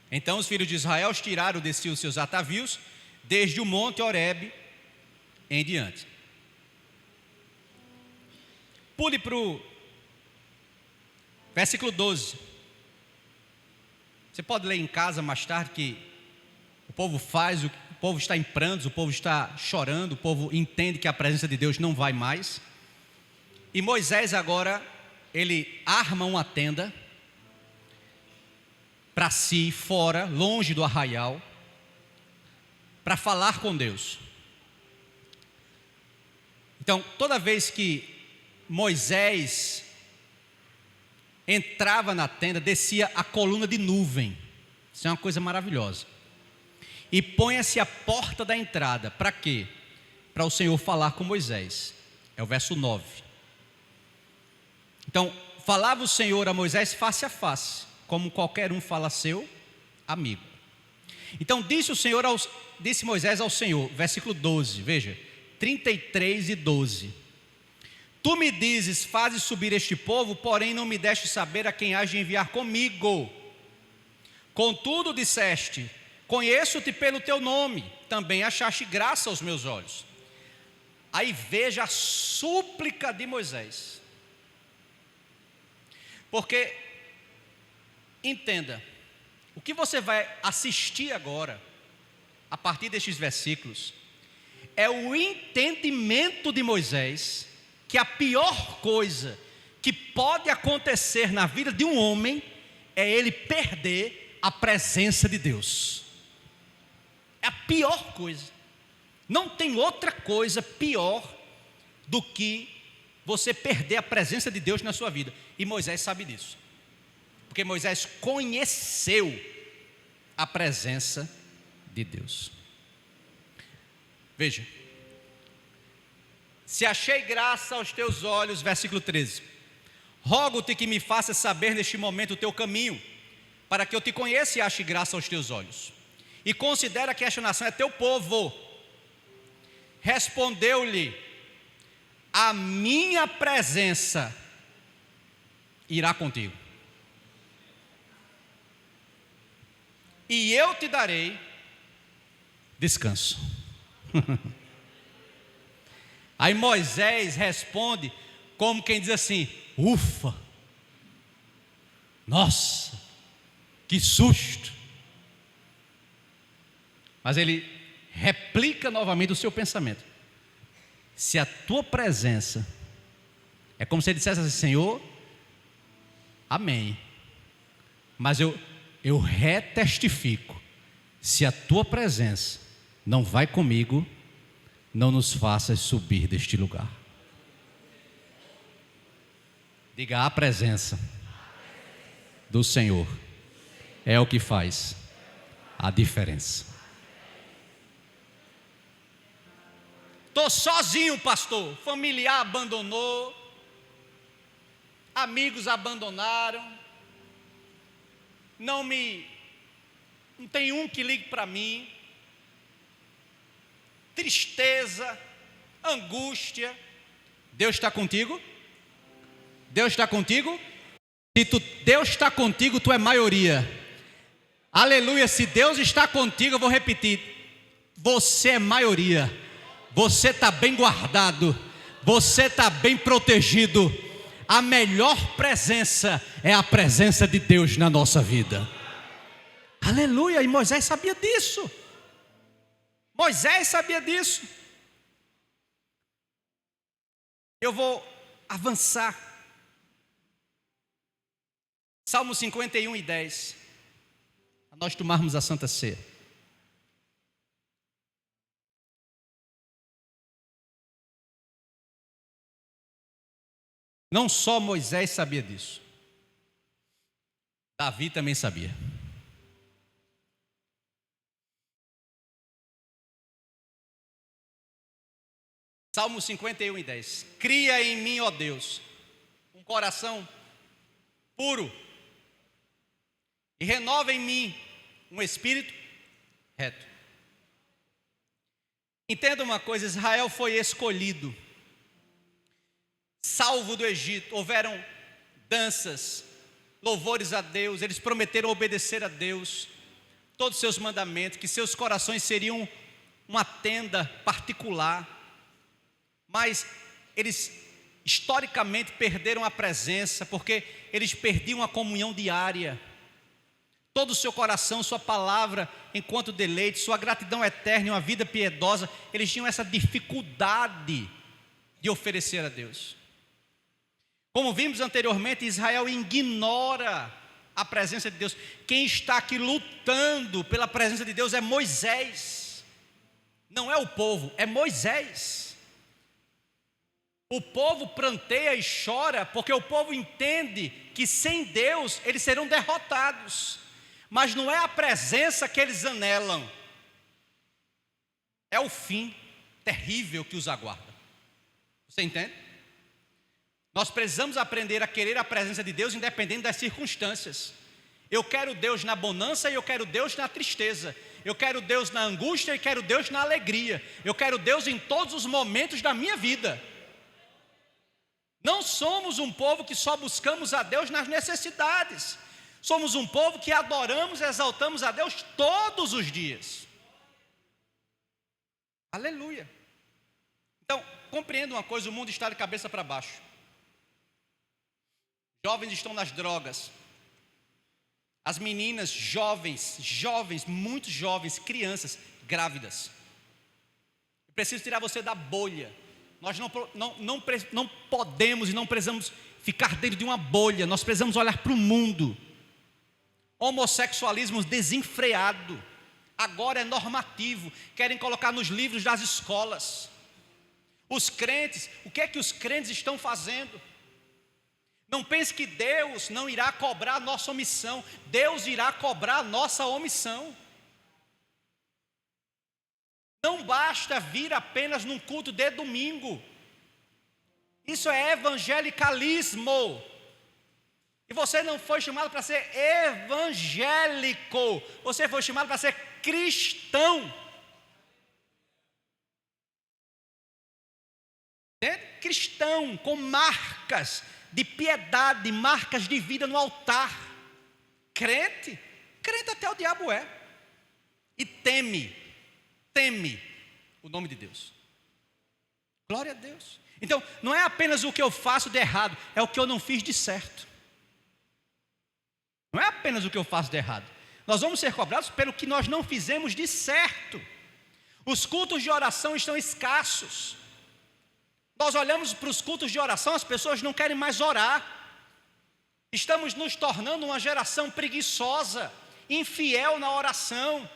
Então os filhos de Israel tiraram de si os seus atavios, desde o monte Horebe em diante. Pule para o versículo 12. Você pode ler em casa mais tarde que o povo o povo está em prantos, o povo está chorando, o povo entende que a presença de Deus não vai mais. E Moisés agora, ele arma uma tenda para si, fora, longe do arraial, para falar com Deus. Então, toda vez que Moisés entrava na tenda, descia a coluna de nuvem. Isso é uma coisa maravilhosa. E põe-se a porta da entrada. Para quê? Para o Senhor falar com Moisés. É o verso 9. Então, falava o Senhor a Moisés face a face, como qualquer um fala seu amigo. Então disse Moisés ao Senhor, versículo 12, veja, 33 e 12. Tu me dizes, fazes subir este povo, porém não me deste saber a quem hás de enviar comigo. Contudo disseste, conheço-te pelo teu nome, também achaste graça aos meus olhos. Aí veja a súplica de Moisés. Porque, entenda, o que você vai assistir agora, a partir destes versículos, é o entendimento de Moisés, que a pior coisa que pode acontecer na vida de um homem, é ele perder a presença de Deus. É a pior coisa. Não tem outra coisa pior do que você perder a presença de Deus na sua vida. E Moisés sabe disso. Porque Moisés conheceu a presença de Deus. Veja. Se achei graça aos teus olhos, versículo 13. Rogo-te que me faças saber neste momento o teu caminho, para que eu te conheça e ache graça aos teus olhos. E considera que esta nação é teu povo. Respondeu-lhe, a minha presença irá contigo, e eu te darei descanso. Aí Moisés responde como quem diz assim, ufa, nossa, que susto. Mas ele replica novamente o seu pensamento. Se a tua presença, é como se ele dissesse assim, Senhor, amém, mas eu retestifico, se a tua presença não vai comigo, não nos faças subir deste lugar. Diga, a presença do Senhor é o que faz a diferença. Estou sozinho, pastor. Familiar abandonou, amigos abandonaram, não tem um que ligue para mim. Tristeza, angústia. Deus está contigo? Deus está contigo? Se Deus está contigo, tu é maioria. Aleluia, se Deus está contigo, eu vou repetir, você é maioria. Você está bem guardado, você está bem protegido. A melhor presença é a presença de Deus na nossa vida. Aleluia, e Moisés sabia disso. Moisés sabia disso. Eu vou avançar. Salmo 51 e 10. Para nós tomarmos a Santa Ceia. Não só Moisés sabia disso. Davi também sabia. Salmo 51 e 10. Cria em mim, ó Deus, um coração puro, e renova em mim um espírito reto. Entenda uma coisa, Israel foi escolhido, salvo do Egito. Houveram danças, louvores a Deus, eles prometeram obedecer a Deus, todos os seus mandamentos, que seus corações seriam uma tenda particular. Mas eles historicamente perderam a presença, porque eles perdiam a comunhão diária. Todo o seu coração, sua palavra enquanto deleite, sua gratidão eterna e uma vida piedosa, eles tinham essa dificuldade de oferecer a Deus. Como vimos anteriormente, Israel ignora a presença de Deus. Quem está aqui lutando pela presença de Deus é Moisés. Não é o povo, é Moisés. O povo pranteia e chora porque o povo entende que sem Deus eles serão derrotados. Mas não é a presença que eles anelam, é o fim terrível que os aguarda. Você entende? Nós precisamos aprender a querer a presença de Deus independente das circunstâncias. Eu quero Deus na bonança e eu quero Deus na tristeza. Eu quero Deus na angústia e quero Deus na alegria. Eu quero Deus em todos os momentos da minha vida. Não somos um povo que só buscamos a Deus nas necessidades. Somos um povo que adoramos e exaltamos a Deus todos os dias. Aleluia. Então, compreenda uma coisa, o mundo está de cabeça para baixo. Jovens estão nas drogas. As meninas jovens, muito jovens, crianças, grávidas. Eu preciso tirar você da bolha. Nós não podemos e não precisamos ficar dentro de uma bolha. Nós precisamos olhar para o mundo. Homossexualismo desenfreado. Agora é normativo. Querem colocar nos livros das escolas. Os crentes, o que é que os crentes estão fazendo? Não pense que Deus não irá cobrar a nossa omissão. Deus irá cobrar a nossa omissão. Não basta vir apenas num culto de domingo. Isso é evangelicalismo. E você não foi chamado para ser evangélico. Você foi chamado para ser cristão. Cristão com marcas de piedade, marcas de vida no altar. Crente até o diabo é. E teme o nome de Deus. Glória a Deus. Então, não é apenas o que eu faço de errado, é o que eu não fiz de certo. Não é apenas o que eu faço de errado. Nós vamos ser cobrados pelo que nós não fizemos de certo. Os cultos de oração estão escassos. Nós olhamos para os cultos de oração, as pessoas não querem mais orar. Estamos nos tornando uma geração preguiçosa, infiel na oração.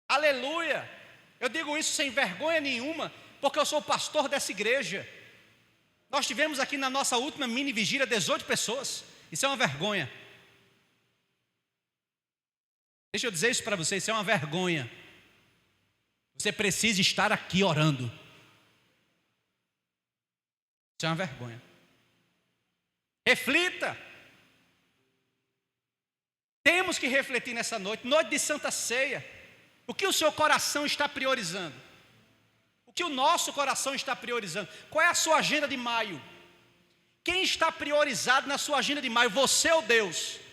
Aleluia. Eu digo isso sem vergonha nenhuma, porque eu sou pastor dessa igreja. Nós tivemos aqui na nossa última mini vigília 18 pessoas. Isso é uma vergonha. Deixa eu dizer isso para vocês, isso é uma vergonha. Você precisa estar aqui orando. Isso é uma vergonha. Reflita. Temos que refletir nessa noite, noite de Santa Ceia. O que o seu coração está priorizando? O que o nosso coração está priorizando? Qual é a sua agenda de maio? Quem está priorizado na sua agenda de maio? Você ou Deus?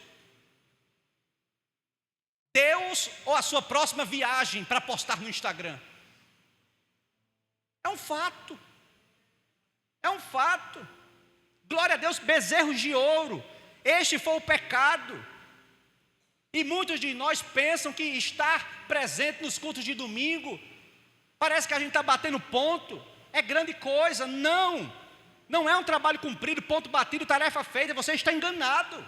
Deus ou a sua próxima viagem para postar no Instagram? É um fato. É um fato. Glória a Deus, bezerros de ouro. Este foi o pecado. E muitos de nós pensam que estar presente nos cultos de domingo, parece que a gente está batendo ponto, é grande coisa. Não é um trabalho cumprido, ponto batido, tarefa feita, você está enganado.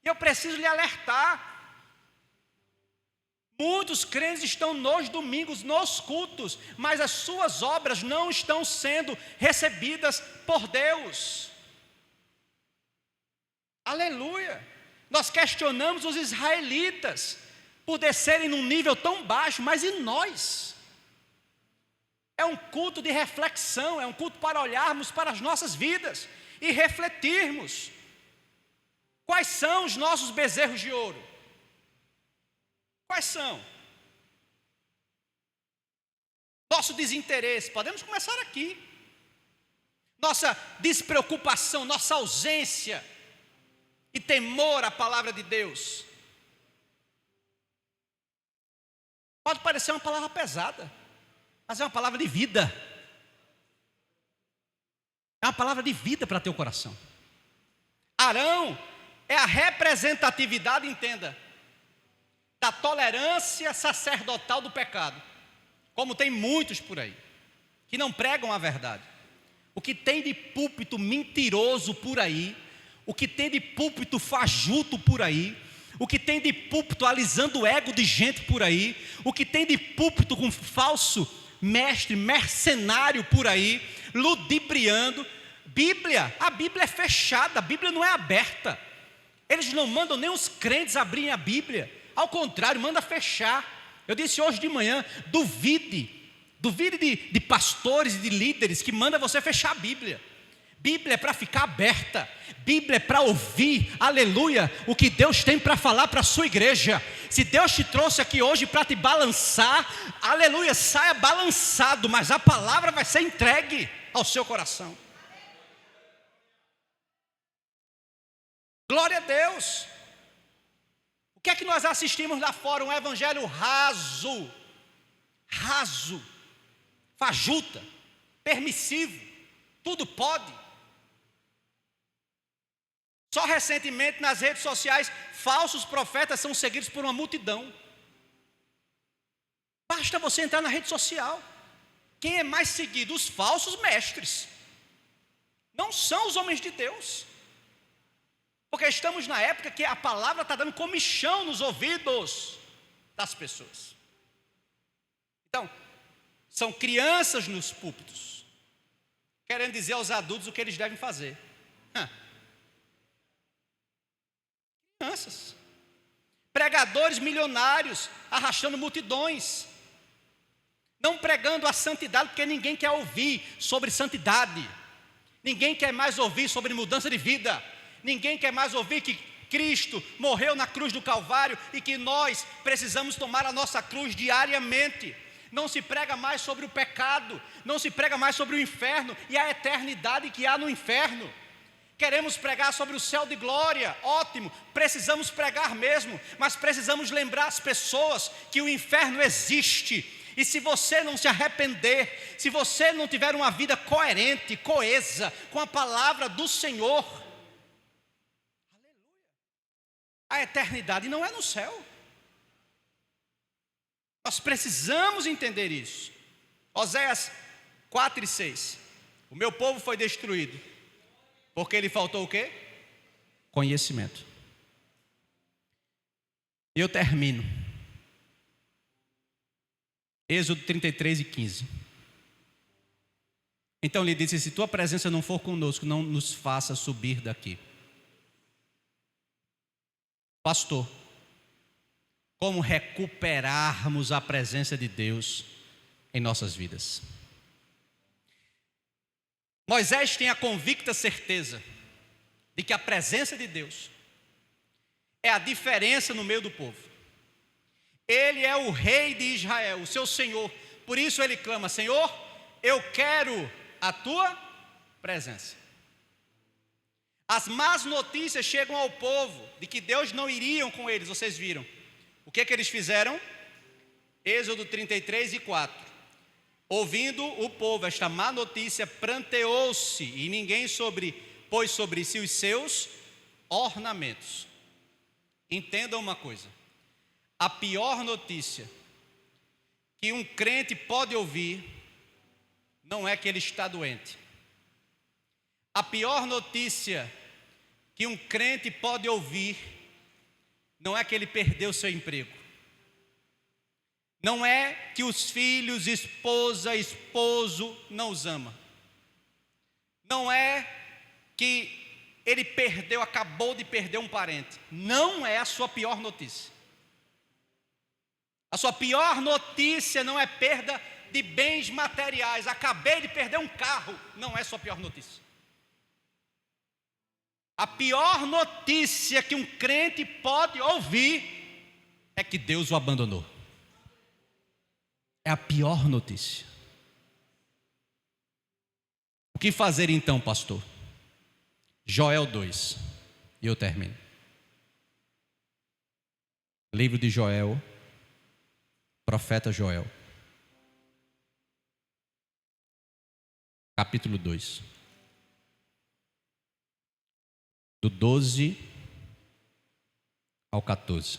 E eu preciso lhe alertar. Muitos crentes estão nos domingos, nos cultos, mas as suas obras não estão sendo recebidas por Deus. Aleluia. Nós questionamos os israelitas por descerem num nível tão baixo, mas e nós? É um culto de reflexão, é um culto para olharmos para as nossas vidas e refletirmos. Quais são os nossos bezerros de ouro? Quais são? Nosso desinteresse, podemos começar aqui. Nossa despreocupação, nossa ausência e temor à palavra de Deus. Pode parecer uma palavra pesada, mas é uma palavra de vida. É uma palavra de vida para teu coração. Arão é a representatividade, entenda, da tolerância sacerdotal do pecado. Como tem muitos por aí, que não pregam a verdade. O que tem de púlpito mentiroso por aí, o que tem de púlpito fajuto por aí, o que tem de púlpito alisando o ego de gente por aí, o que tem de púlpito com falso mestre, mercenário por aí, ludibriando. A Bíblia é fechada, a Bíblia não é aberta. Eles não mandam nem os crentes abrirem a Bíblia, ao contrário, manda fechar. Eu disse hoje de manhã, duvide de pastores e de líderes que mandam você fechar a Bíblia. Bíblia é para ficar aberta, Bíblia é para ouvir, aleluia, o que Deus tem para falar para a sua igreja. Se Deus te trouxe aqui hoje para te balançar, aleluia, saia balançado, mas a palavra vai ser entregue ao seu coração. Glória a Deus. O que é que nós assistimos lá fora? Um evangelho raso, fajuta, permissivo, tudo pode. Só recentemente nas redes sociais, falsos profetas são seguidos por uma multidão. Basta você entrar na rede social. Quem é mais seguido? Os falsos mestres. Não são os homens de Deus. Porque estamos na época que a palavra está dando comichão nos ouvidos das pessoas. Então, são crianças nos púlpitos, querendo dizer aos adultos o que eles devem fazer. Crianças. Pregadores milionários, arrastando multidões. Não pregando a santidade, porque ninguém quer ouvir sobre santidade. Ninguém quer mais ouvir sobre mudança de vida. Ninguém quer mais ouvir que Cristo morreu na cruz do Calvário e que nós precisamos tomar a nossa cruz diariamente. Não se prega mais sobre o pecado, não se prega mais sobre o inferno e a eternidade que há no inferno. Queremos pregar sobre o céu de glória, ótimo, precisamos pregar mesmo, mas precisamos lembrar as pessoas que o inferno existe. E se você não se arrepender, se você não tiver uma vida coerente, coesa com a palavra do Senhor, a eternidade não é no céu. Nós precisamos entender isso. Oséias 4:6. O meu povo foi destruído porque lhe faltou o quê? Conhecimento. E eu termino. Êxodo 33:15. Então lhe disse: se tua presença não for conosco, não nos faça subir daqui. Pastor, como recuperarmos a presença de Deus em nossas vidas? Moisés tem a convicta certeza de que a presença de Deus é a diferença no meio do povo. Ele é o rei de Israel, o seu Senhor. Por isso ele clama: Senhor, eu quero a tua presença. As más notícias chegam ao povo de que Deus não iria com eles, vocês viram. O que é que eles fizeram? Êxodo 33:4. Ouvindo o povo esta má notícia, pranteou-se, e ninguém pôs sobre si os seus ornamentos. Entendam uma coisa: a pior notícia que um crente pode ouvir não é que ele está doente. A pior notícia que um crente pode ouvir não é que ele perdeu seu emprego. Não é que os filhos, esposa, esposo não os ama. Não é que ele acabou de perder um parente. Não é a sua pior notícia. A sua pior notícia não é perda de bens materiais. Acabei de perder um carro. Não é sua pior notícia. A pior notícia que um crente pode ouvir é que Deus o abandonou. É a pior notícia. O que fazer então, pastor? Joel 2, e eu termino. Livro de Joel, profeta Joel, capítulo 2. Do 12 ao 14.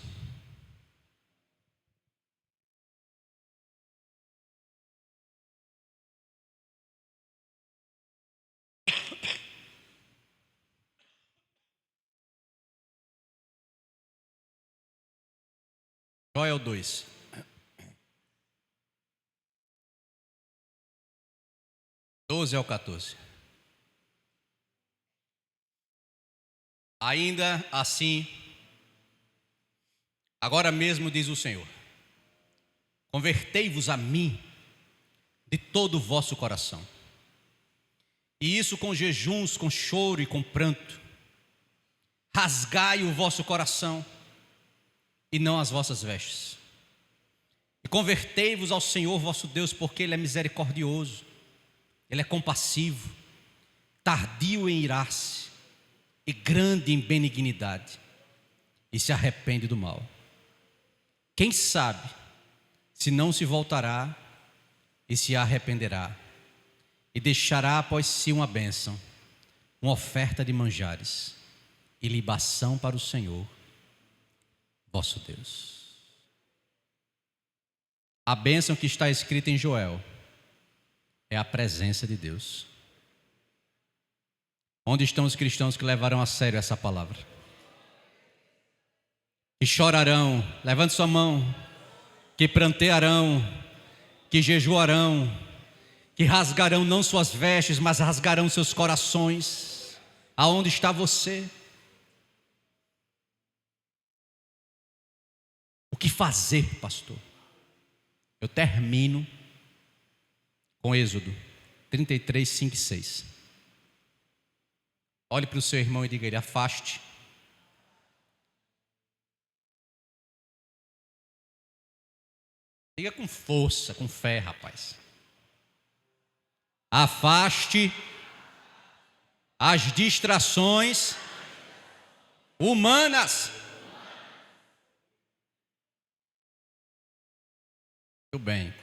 Joel 2. Do 12 ao 14. Ainda assim, agora mesmo diz o Senhor: convertei-vos a mim de todo o vosso coração, e isso com jejuns, com choro e com pranto. Rasgai o vosso coração e não as vossas vestes. E convertei-vos ao Senhor vosso Deus, porque Ele é misericordioso, Ele é compassivo, tardio em irar-se e grande em benignidade, e se arrepende do mal. Quem sabe se não se voltará e se arrependerá, e deixará após si uma bênção, uma oferta de manjares e libação para o Senhor vosso Deus. A bênção que está escrita em Joel é a presença de Deus. Onde estão os cristãos que levarão a sério essa palavra? Que chorarão, levante sua mão, que prantearão, que jejuarão, que rasgarão não suas vestes, mas rasgarão seus corações. Aonde está você? O que fazer, pastor? Eu termino com Êxodo 33, 5 e 6. Olhe para o seu irmão e diga a ele: afaste. Diga com força, com fé, rapaz. Afaste as distrações humanas. Muito bem.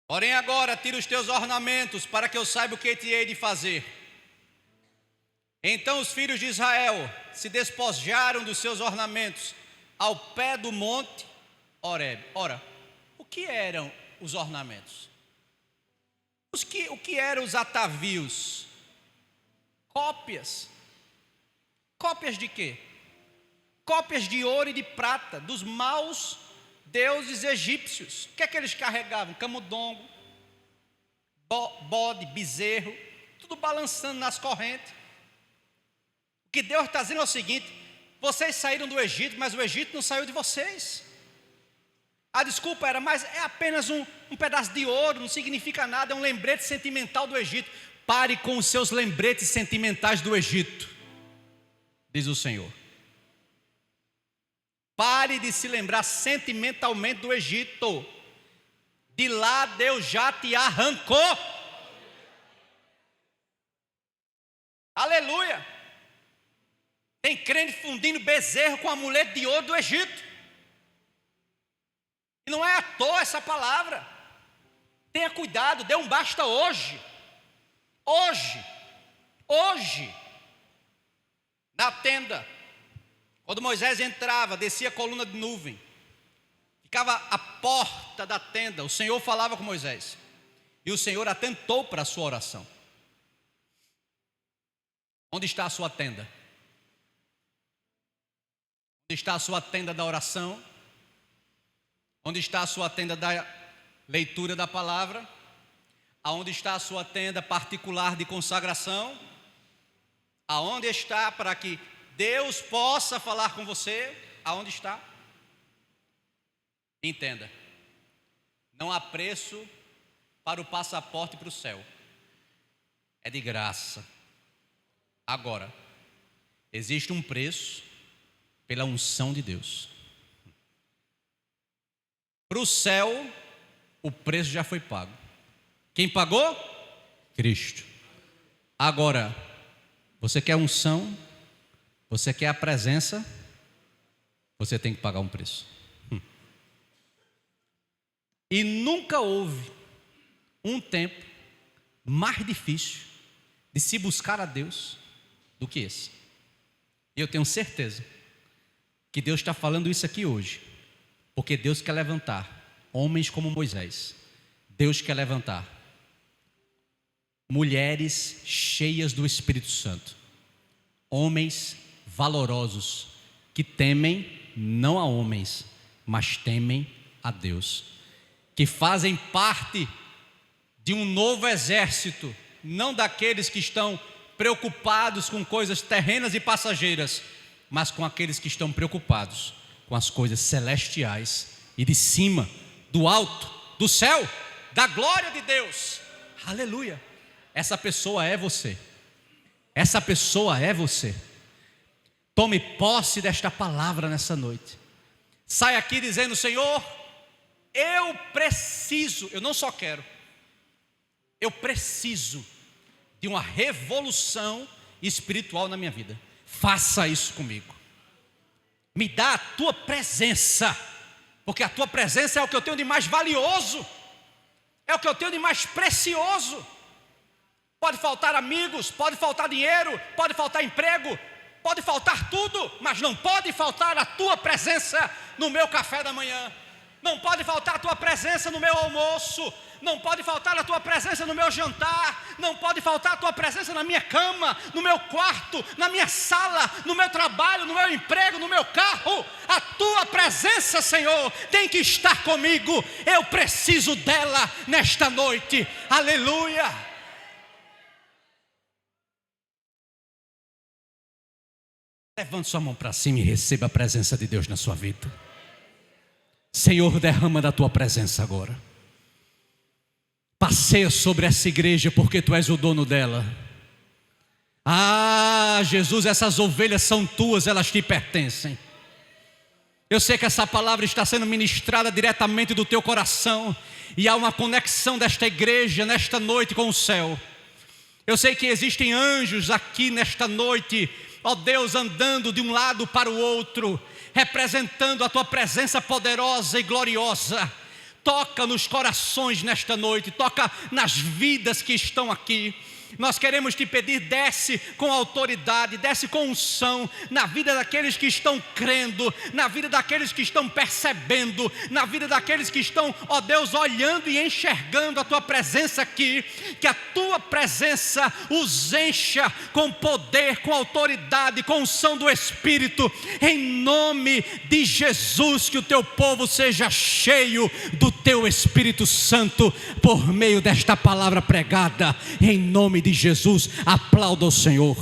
Porém agora tira os teus ornamentos, para que eu saiba o que te hei de fazer. Então os filhos de Israel se despojaram dos seus ornamentos ao pé do monte Horebe. Ora, o que eram os ornamentos? O que eram os atavios? Cópias. Cópias de quê? Cópias de ouro e de prata dos maus deuses egípcios. O que é que eles carregavam? Camundongo, bode, bezerro, tudo balançando nas correntes. O que Deus está dizendo é o seguinte: vocês saíram do Egito, mas o Egito não saiu de vocês. A desculpa era: mas é apenas um pedaço de ouro, não significa nada, é um lembrete sentimental do Egito. Pare com os seus lembretes sentimentais do Egito, diz o Senhor. Pare de se lembrar sentimentalmente do Egito. De lá Deus já te arrancou. Aleluia. Tem crente fundindo bezerro com amuleto de ouro do Egito. E não é à toa essa palavra. Tenha cuidado, dê um basta hoje. Hoje. Na tenda. Quando Moisés entrava, descia a coluna de nuvem, ficava à porta da tenda, o Senhor falava com Moisés, e o Senhor atentou para a sua oração. Onde está a sua tenda? Onde está a sua tenda da oração? Onde está a sua tenda da leitura da palavra? Aonde está a sua tenda particular de consagração? Aonde está para que Deus possa falar com você? Aonde está? Entenda, não há preço para o passaporte para o céu, é de graça. Agora, existe um preço pela unção de Deus. Para o céu, o preço já foi pago. Quem pagou? Cristo. Agora, você quer unção? Você quer a presença? Você tem que pagar um preço. E nunca houve um tempo mais difícil de se buscar a Deus do que esse. E eu tenho certeza que Deus está falando isso aqui hoje, porque Deus quer levantar homens como Moisés. Deus quer levantar mulheres cheias do Espírito Santo, homens valorosos, que temem não a homens, mas temem a Deus, que fazem parte de um novo exército, não daqueles que estão preocupados com coisas terrenas e passageiras, mas com aqueles que estão preocupados com as coisas celestiais e de cima, do alto, do céu, da glória de Deus. Aleluia. Essa pessoa é você. Essa pessoa é você. Tome posse desta palavra nessa noite. Sai aqui dizendo: Senhor, eu preciso, eu não só quero, eu preciso de uma revolução espiritual na minha vida. Faça isso comigo. Me dá a tua presença, porque a tua presença é o que eu tenho de mais valioso, é o que eu tenho de mais precioso. Pode faltar amigos, pode faltar dinheiro, pode faltar emprego, pode faltar tudo, mas não pode faltar a tua presença no meu café da manhã. Não pode faltar a tua presença no meu almoço. Não pode faltar a tua presença no meu jantar. Não pode faltar a tua presença na minha cama, no meu quarto, na minha sala, no meu trabalho, no meu emprego, no meu carro. A tua presença, Senhor, tem que estar comigo. Eu preciso dela nesta noite. Aleluia. Levante sua mão para cima e receba a presença de Deus na sua vida. Senhor, derrama da tua presença agora. Passeia sobre essa igreja, porque tu és o dono dela. Ah, Jesus, essas ovelhas são tuas, elas te pertencem. Eu sei que essa palavra está sendo ministrada diretamente do teu coração, e há uma conexão desta igreja nesta noite com o céu. Eu sei que existem anjos aqui nesta noite, ó Deus, andando de um lado para o outro, representando a tua presença poderosa e gloriosa. Toca nos corações nesta noite, toca nas vidas que estão aqui. Nós queremos te pedir, desce com autoridade, desce com unção na vida daqueles que estão crendo, na vida daqueles que estão percebendo, na vida daqueles que estão, ó Deus, olhando e enxergando a tua presença aqui. Que a tua presença os encha com poder, com autoridade, com unção do Espírito, em nome de Jesus. Que o teu povo seja cheio do teu Espírito Santo por meio desta palavra pregada, em nome de Jesus. Aplauda o Senhor.